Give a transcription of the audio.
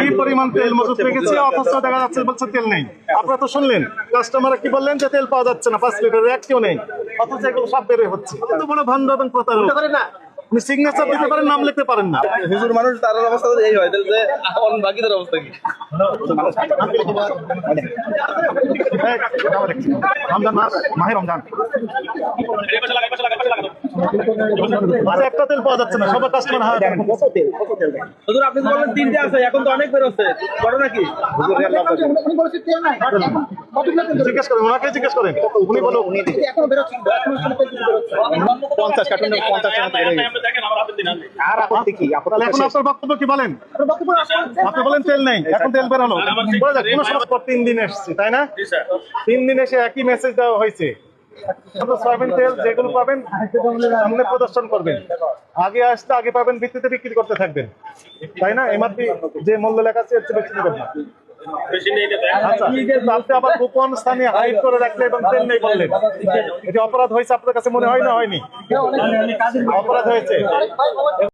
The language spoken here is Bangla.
কি পরিমাণ তেল মজুত রেখেছি, অথচ দেখা যাচ্ছে বলছে তেল নেই। আপনারা তো শুনলেন কাস্টমার কি বললেন যে তেল পাওয়া যাচ্ছে না, 5 লিটারের একটিও নেই, অথচ এগুলো সব বের হচ্ছে। কত বড় ভণ্ড এবং প্রতারক! আপনি সিগনেচার দিতে পারেন, নাম লিখতে পারেন না। হুজুর মানুষ তার অবস্থা তো এই হয়, তাহলে যে বাকিদের অবস্থা কি? রমজান মাস, মাহে রমজান, আর একটা তেল পাওয়া যাচ্ছে না, সবার কাস্টমার হার। হুজুর আপনি তো বললেন 3টে আছে, এখন তো অনেক বের হচ্ছে, ঘটনা কি? জিজ্ঞেস করেন, ওনাকে জিজ্ঞেস করেন, উনি বলো। 50 কার্টুন 50 টাকা বের হয়ে গেছে। আর আপত্তি কি? তাহলে এখন আপনার বক্তব্য কি বলেন? আপনি বলেন তেল নেই, এখন তেল বের হলো। বলে যাক, কোনো সময় পর 3 দিন এসেছি, তাই না? 3 দিন এসে একই মেসেজ দেওয়া হয়েছে। সয়াবিন তেল যেগুলো পাবেন সামনে প্রদর্শন করবেন, আগে আসতে আগে পাবেন, ভিত্তিতে বিক্রি করতে থাকবেন, তাই না? এমআরপি যে মূল্য লেখা আছে এর চেয়ে বেশি নেবেন না। আচ্ছা, আপনি আবার গোপন স্থানে হাইড করে রাখলে এবং তেল নেই বললেন, এটি অপরাধ হয়েছে আপনার কাছে মনে হয় না? হয়নি? অপরাধ হয়েছে।